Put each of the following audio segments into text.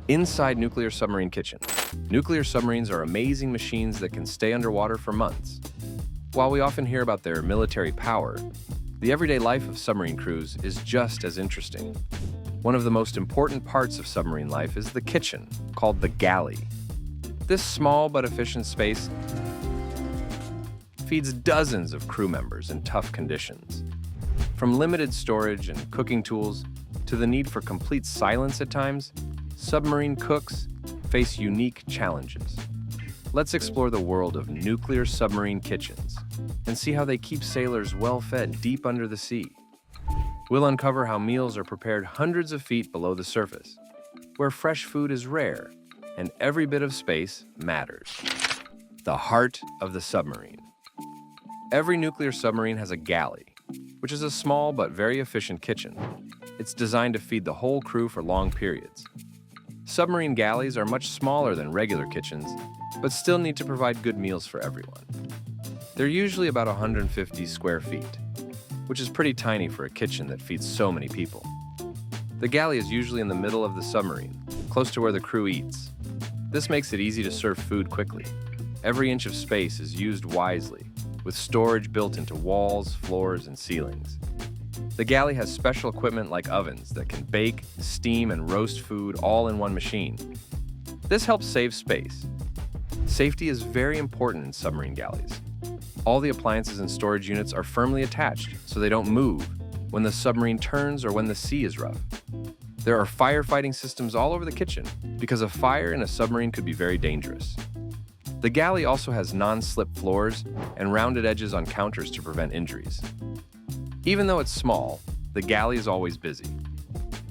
Inside nuclear submarine kitchen. Nuclear submarines are amazing machines that can stay underwater for months. While we often hear about their military power, the everyday life of submarine crews is just as interesting. One of the most important parts of submarine life is the kitchen, called the galley. This small but efficient space feeds dozens of crew members in tough conditions. From limited storage and cooking tools to the need for complete silence at times, submarine cooks face unique challenges. Let's explore the world of nuclear submarine kitchens and see how they keep sailors well-fed deep under the sea. We'll uncover how meals are prepared hundreds of feet below the surface, where fresh food is rare and every bit of space matters. The heart of the submarine. Every nuclear submarine has a galley, which is a small but very efficient kitchen. It's designed to feed the whole crew for long periods. Submarine galleys are much smaller than regular kitchens, but still need to provide good meals for everyone. They're usually about 150 square feet, which is pretty tiny for a kitchen that feeds so many people. The galley is usually in the middle of the submarine, close to where the crew eats. This makes it easy to serve food quickly. Every inch of space is used wisely, with storage built into walls, floors, and ceilings. The galley has special equipment like ovens that can bake, steam, and roast food all in one machine. This helps save space. Safety is very important in submarine galleys. All the appliances and storage units are firmly attached so they don't move when the submarine turns or when the sea is rough. There are firefighting systems all over the kitchen because a fire in a submarine could be very dangerous. The galley also has non-slip floors and rounded edges on counters to prevent injuries. Even though it's small, the galley is always busy.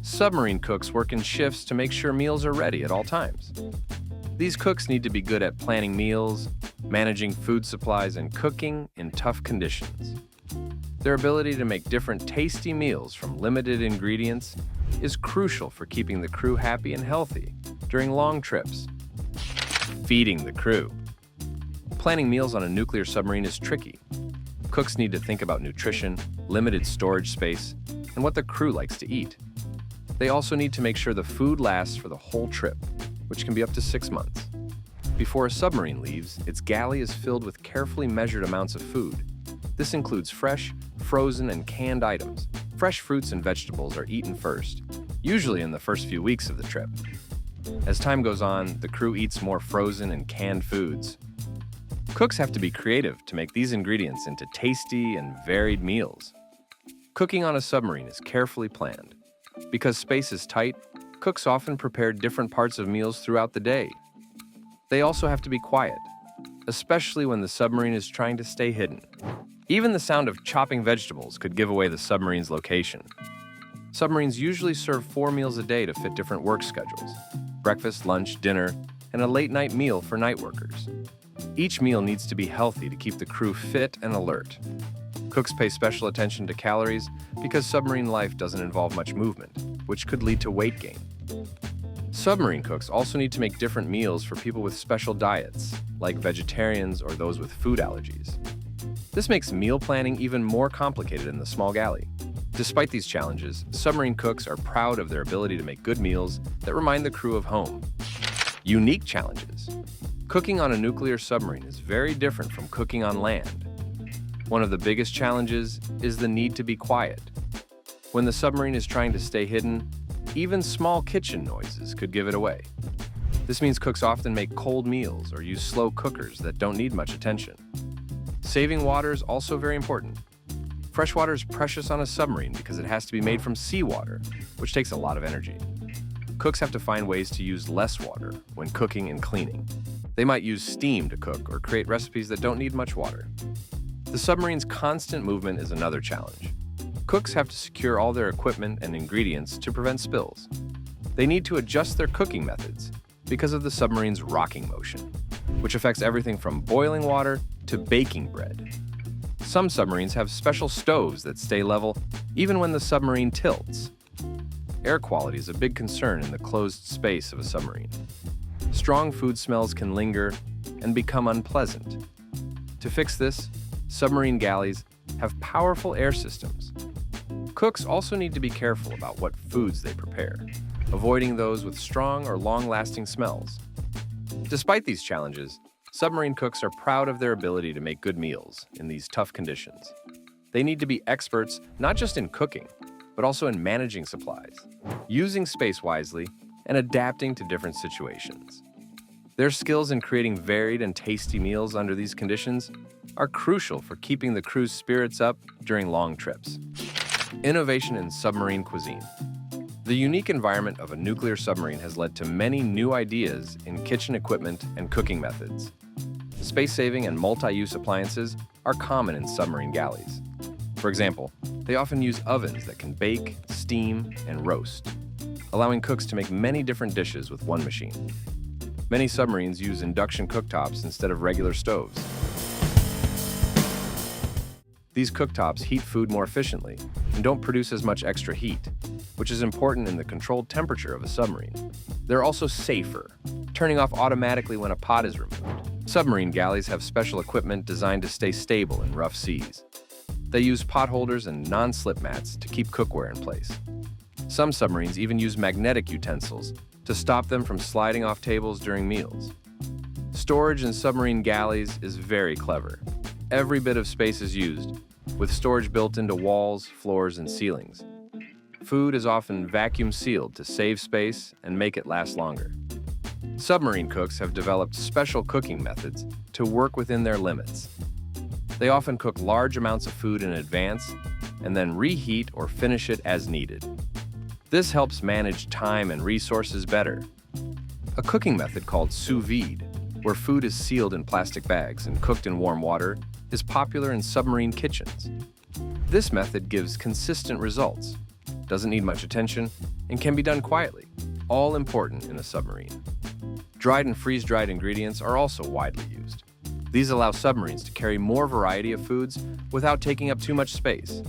Submarine cooks work in shifts to make sure meals are ready at all times. These cooks need to be good at planning meals, managing food supplies, and cooking in tough conditions. Their ability to make different tasty meals from limited ingredients is crucial for keeping the crew happy and healthy during long trips. Feeding the crew. Planning meals on a nuclear submarine is tricky. Cooks need to think about nutrition, limited storage space, and what the crew likes to eat. They also need to make sure the food lasts for the whole trip, which can be up to 6 months. Before a submarine leaves, its galley is filled with carefully measured amounts of food. This includes fresh, frozen, and canned items. Fresh fruits and vegetables are eaten first, usually in the first few weeks of the trip. As time goes on, the crew eats more frozen and canned foods. Cooks have to be creative to make these ingredients into tasty and varied meals. Cooking on a submarine is carefully planned. Because space is tight, cooks often prepare different parts of meals throughout the day. They also have to be quiet, especially when the submarine is trying to stay hidden. Even the sound of chopping vegetables could give away the submarine's location. Submarines usually serve 4 meals a day to fit different work schedules: breakfast, lunch, dinner, and a late-night meal for night workers. Each meal needs to be healthy to keep the crew fit and alert. Cooks pay special attention to calories because submarine life doesn't involve much movement, which could lead to weight gain. Submarine cooks also need to make different meals for people with special diets, like vegetarians or those with food allergies. This makes meal planning even more complicated in the small galley. Despite these challenges, submarine cooks are proud of their ability to make good meals that remind the crew of home. Unique challenges. Cooking on a nuclear submarine is very different from cooking on land. One of the biggest challenges is the need to be quiet. When the submarine is trying to stay hidden, even small kitchen noises could give it away. This means cooks often make cold meals or use slow cookers that don't need much attention. Saving water is also very important. Fresh water is precious on a submarine because it has to be made from seawater, which takes a lot of energy. Cooks have to find ways to use less water when cooking and cleaning. They might use steam to cook or create recipes that don't need much water. The submarine's constant movement is another challenge. Cooks have to secure all their equipment and ingredients to prevent spills. They need to adjust their cooking methods because of the submarine's rocking motion, which affects everything from boiling water to baking bread. Some submarines have special stoves that stay level even when the submarine tilts. Air quality is a big concern in the closed space of a submarine. Strong food smells can linger and become unpleasant. To fix this, submarine galleys have powerful air systems. Cooks also need to be careful about what foods they prepare. avoiding those with strong or long-lasting smells. Despite these challenges, submarine cooks are proud of their ability to make good meals in these tough conditions. They need to be experts not just in cooking, but also in managing supplies, using space wisely, and adapting to different situations. Their skills in creating varied and tasty meals under these conditions are crucial for keeping the crew's spirits up during long trips. Innovation in submarine cuisine. The unique environment of a nuclear submarine has led to many new ideas in kitchen equipment and cooking methods. Space-saving and multi-use appliances are common in submarine galleys. For example, they often use ovens that can bake, steam, and roast, allowing cooks to make many different dishes with one machine. Many submarines use induction cooktops instead of regular stoves. These cooktops heat food more efficiently and don't produce as much extra heat, which is important in the controlled temperature of a submarine. They're also safer, turning off automatically when a pot is removed. Submarine galleys have special equipment designed to stay stable in rough seas. They use pot holders and non-slip mats to keep cookware in place. Some submarines even use magnetic utensils to stop them from sliding off tables during meals. Storage in submarine galleys is very clever. Every bit of space is used, with storage built into walls, floors, and ceilings. Food is often vacuum sealed to save space and make it last longer. Submarine cooks have developed special cooking methods to work within their limits. They often cook large amounts of food in advance and then reheat or finish it as needed. This helps manage time and resources better. A cooking method called sous vide, where food is sealed in plastic bags and cooked in warm water, is popular in submarine kitchens. This method gives consistent results, doesn't need much attention, and can be done quietly, all important in a submarine. Dried and freeze-dried ingredients are also widely used. These allow submarines to carry more variety of foods without taking up too much space.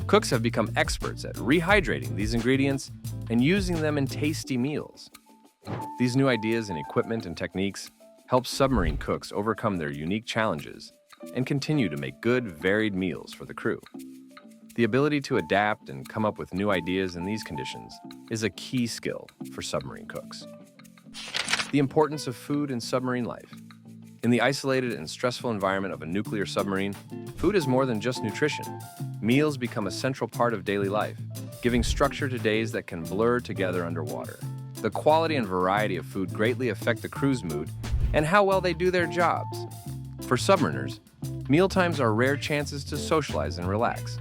Cooks have become experts at rehydrating these ingredients and using them in tasty meals. These new ideas in equipment and techniques help submarine cooks overcome their unique challenges and continue to make good, varied meals for the crew. The ability to adapt and come up with new ideas in these conditions is a key skill for submarine cooks. The importance of food in submarine life. In the isolated and stressful environment of a nuclear submarine, food is more than just nutrition. Meals become a central part of daily life, giving structure to days that can blur together underwater. The quality and variety of food greatly affect the crew's mood and how well they do their jobs. For submariners, mealtimes are rare chances to socialize and relax.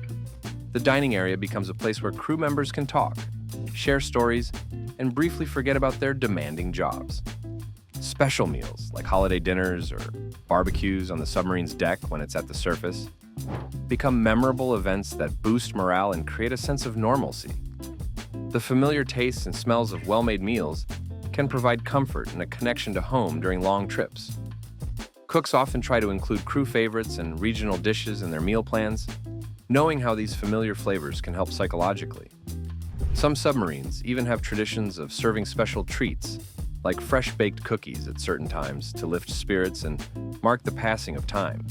The dining area becomes a place where crew members can talk, share stories, and briefly forget about their demanding jobs. Special meals, like holiday dinners or barbecues on the submarine's deck when it's at the surface, become memorable events that boost morale and create a sense of normalcy. The familiar tastes and smells of well-made meals can provide comfort and a connection to home during long trips. Cooks often try to include crew favorites and regional dishes in their meal plans, knowing how these familiar flavors can help psychologically. Some submarines even have traditions of serving special treats, like fresh-baked cookies at certain times to lift spirits and mark the passing of time.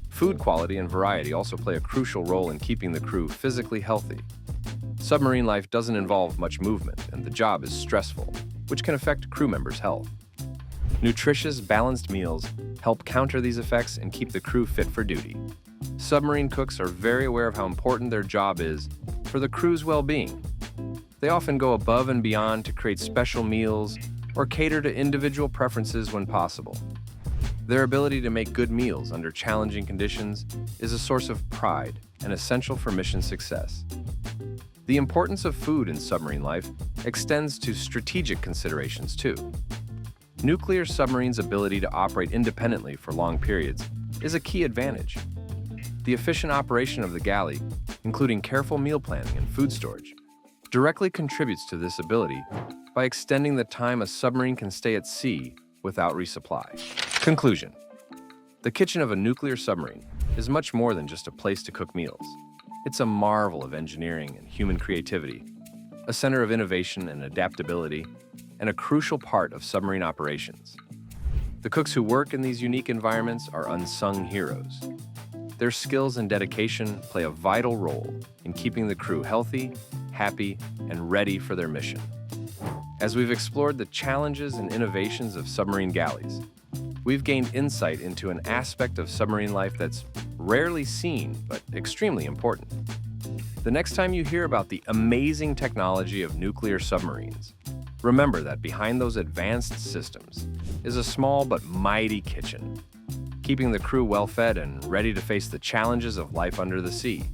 Food quality and variety also play a crucial role in keeping the crew physically healthy. Submarine life doesn't involve much movement, and the job is stressful, which can affect crew members' health. Nutritious, balanced meals help counter these effects and keep the crew fit for duty. Submarine cooks are very aware of how important their job is for the crew's well-being. They often go above and beyond to create special meals or cater to individual preferences when possible. Their ability to make good meals under challenging conditions is a source of pride and essential for mission success. The importance of food in submarine life extends to strategic considerations too. Nuclear submarines' ability to operate independently for long periods is a key advantage. The efficient operation of the galley, including careful meal planning and food storage, directly contributes to this ability by extending the time a submarine can stay at sea without resupply. Conclusion: the kitchen of a nuclear submarine is much more than just a place to cook meals. It's a marvel of engineering and human creativity, a center of innovation and adaptability, and a crucial part of submarine operations. The cooks who work in these unique environments are unsung heroes. Their skills and dedication play a vital role in keeping the crew healthy, happy, and ready for their mission. As we've explored the challenges and innovations of submarine galleys, we've gained insight into an aspect of submarine life that's rarely seen but extremely important. The next time you hear about the amazing technology of nuclear submarines, remember that behind those advanced systems is a small but mighty kitchen, keeping the crew well-fed and ready to face the challenges of life under the sea.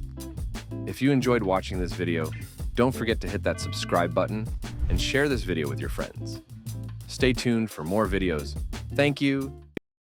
If you enjoyed watching this video, don't forget to hit that subscribe button and share this video with your friends. Stay tuned for more videos. Thank you,